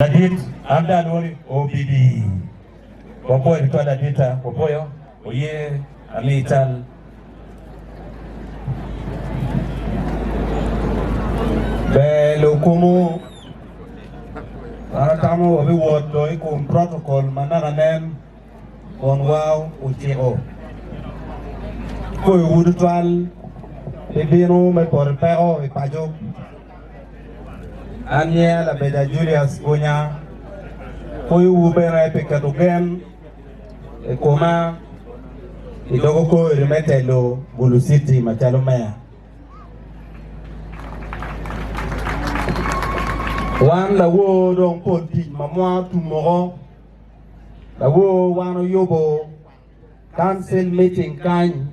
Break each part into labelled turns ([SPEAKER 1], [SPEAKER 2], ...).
[SPEAKER 1] Nadit anda nuri OBB. Wapoyo ritual nadita wapoyo oye amital. Belukumu aratamu wabi wodo ikum protocol managanem onwao ucheo. Koy wudutual ibinu me porpeo ipajo. Anya Labeja Julius punya koyu ubera pekatugen koma idogo ko remetelo Gulu City machalo maya wan la wo don poti mamwa tumoro la wo wano yobo council meeting kan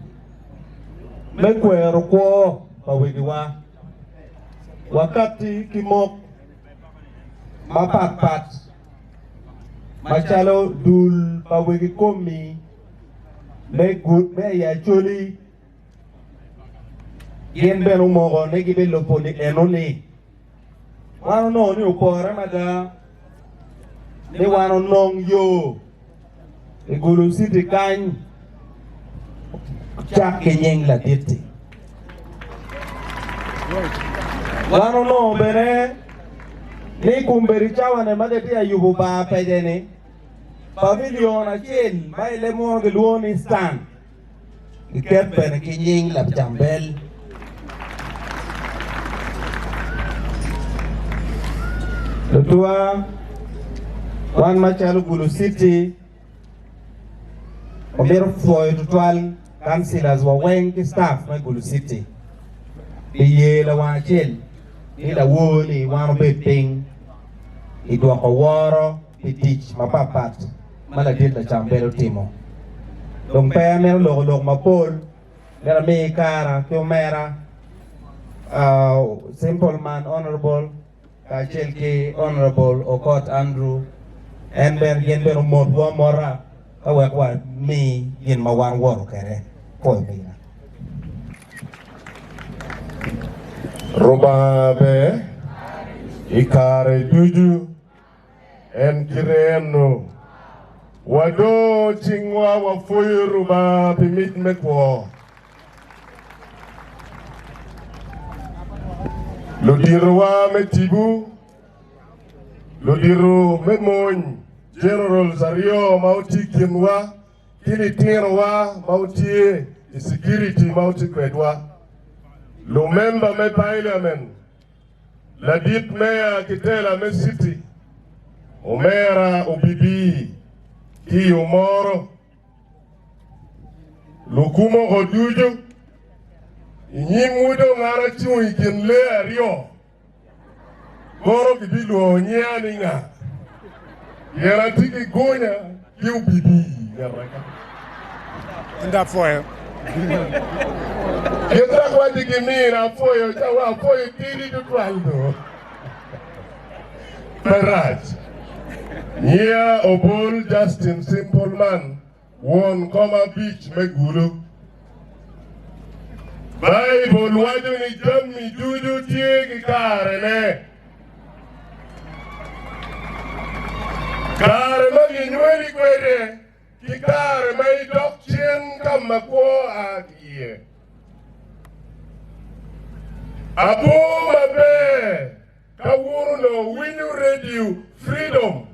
[SPEAKER 1] mekwero ko pawidiwa wakati kimok mapat machalo dul pawegi komi me ya choli yen benu mogo ne gibe loponi enoni wano no ni upore maga ni wano nong yo e Gulu City kany chake nyeng la titi wano no bere ni kumberi chawane madeti ayubu ba pejeni pavilion achil maile mo geluoni stand iket bene kinying Lacambel Lutua wan machalo Gulu City obero foy tutual councillors wa wengi staff na Gulu City iye la wachil ila woni wano beping idwa ko woro pitich mapapat malatit Lacambel timo dong pe mer log mapol dera me kara kumera simple man honorable kachelki honorable Okot Andrew and ben yen ben modwa mora kawekwa mi yen mawang woro kere ko mi
[SPEAKER 2] Rubabe ikare duju en kireno wado chingwa wafuyu rubabe mit mekwo lodirwa metibu lodiru memon general Zario mauti kinwa kili tirwa mauti security mauti kwedwa lo member me parliament la dit mayor kitela me city o mera obibi ki umoro lo kumo godujo nyimudo ngara chui kin le ario goro kibilu nyani nga yera tiki gonya ki obibi yaraka
[SPEAKER 3] nda foyo
[SPEAKER 2] Yetra kwa tikimira foyo chawa foyo tiri tutwaldo. Paraj. Nia obol Justin simple man won Koma Beach Megulu. Bible wadu ni jammi dudu tiegi karene. Kare magi nweli kwere. Kikare mai dokchen kama kwa agie. Abu mabe kawuno winu radio freedom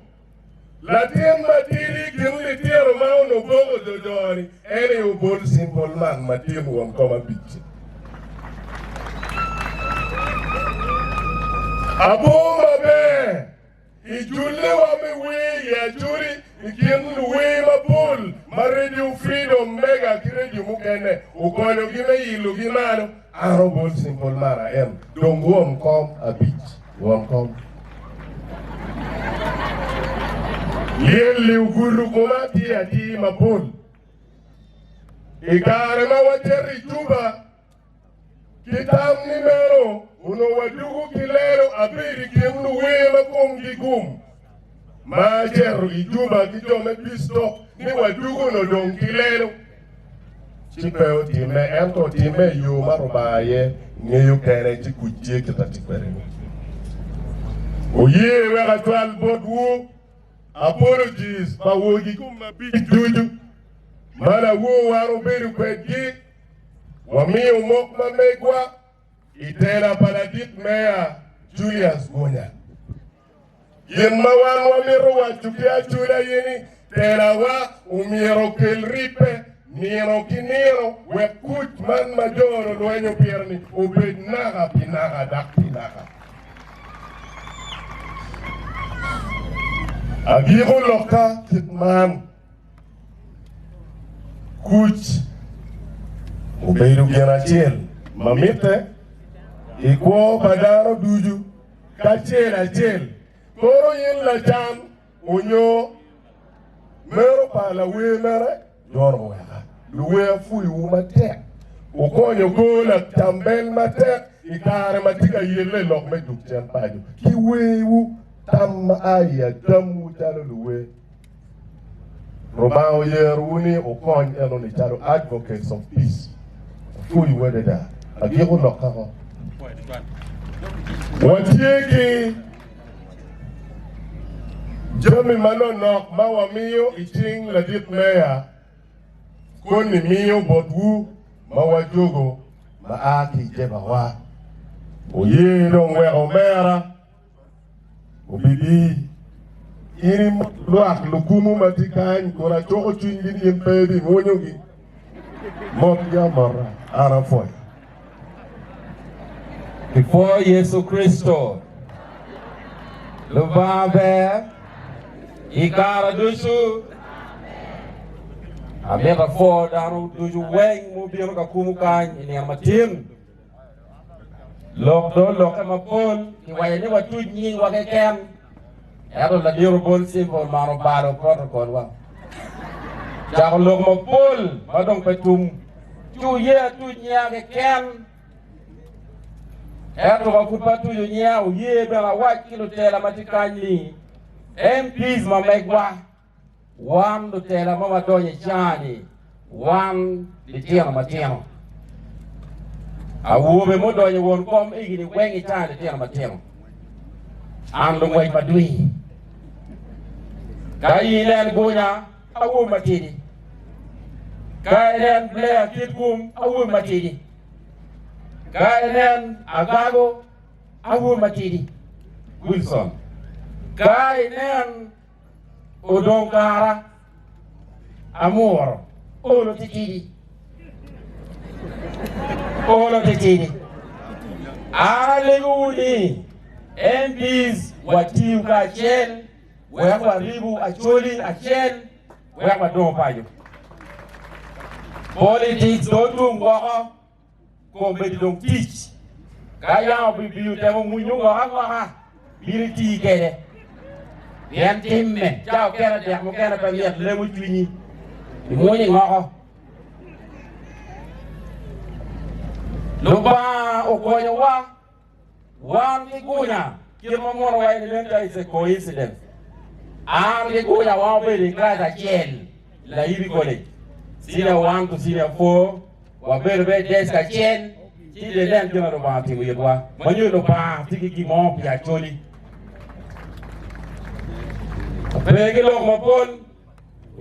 [SPEAKER 2] Latin matiri kinli tiro mauno bogo dodori ene ubol simple man matimu wam Koma Beach. Abu mabe ijulle wame we ya juri ikinlu we mabul ma radio freedom mega ki radio mukene ukono gime yilu gimano arobol simple mara em donc wom kom a beach wom kom yelli uguru komati ati mabul ikare ma wateri juba kitam nimero uno wadugu kilero abiri kimnu we makongi gum majeru ijuba kijome pisto ni wadugu no don kilero chipeo time ento time yu marubaye ngeyu kere chikuchie kita chikwere Oye wega twal bodu apologies pa wogi kuma bi juju mana wo waro beru kwedgi wami umok mamegwa itera paladit meya Julius Gonya yen mawan wamiru wachukia chula yeni tera wa umiro kelripe niro kiniro wekut man majoro duenyo pierni ubed naga pinaga dak pinaga Agigo loka kitman kuch ubeiru genachel mamite ikwo badaro duju kachel achel koro yin la jam onyo mero pala we mere joro wega luwe fu yu mate ukonyo gola tambel mate ikare matika yele lok me dukchen paju ki wewu tam aya tam utalo luwe Romao yeruni ukon eno ni charo advocates of peace full word da agigo lokako watieki jami mano nok mawa miyo iching ladit meya koni miyo bodu mawa jogo maaki jeba wa oye dongwe omera obidi iri luak lukumu matikan kora choko chingini yempedi monyogi mot ya mara arafoy
[SPEAKER 1] Before Yesu Kristo Labeja ikara dusu ameba fo daru duju weng mo biyo ka kumukan ini amatin lok do lok mapol ki wayani watu nying wakekem ero la diro bol symbol maro baro protocol wa jago lok mapol madong petum tu ye tu nyage kem ero wa kupatu yo nyao ye bela wakilo tela matikani MPs mamegwa wan do tela mama donye chani wan ditira matino awuobe mo donye won kom igini wengi chani ditira matino ando ngwai madui kayilen Gonya awu matidi kayilen Blair kitkum awu matidi kayilen Agago awu matidi Wilson kainen Odonkara Amor Olo Tikidi Aleguni MPs watiuka achel Wekwa ribu acholi achel Wekwa dompayo Politics dotu mwaka Kombedi dong teach Kaya bibiyu temo munyunga haka Biriti kede Yan timme Chao kera dek mo kera pamiat lemu chwinyi Imunyi ngoko Lupa ukonya wa Wan kikunya Kirma mwana wa ilimenta is a coincidence kikunya wa ubedi klasa chel La hivi college Senior 1 to senior 4 Wabedi be deska chel Chile len kina lupa timu yedwa Manyu lupa tiki kimo pia choli Pegi lok mapol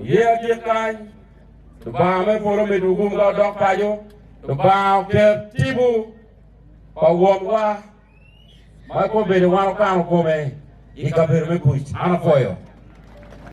[SPEAKER 1] ye akikan tuba me poro me dugum ga dok pajo tuba ke tibu pa wongwa ma ko be de wan ka ko be ikaber me puch ana foyo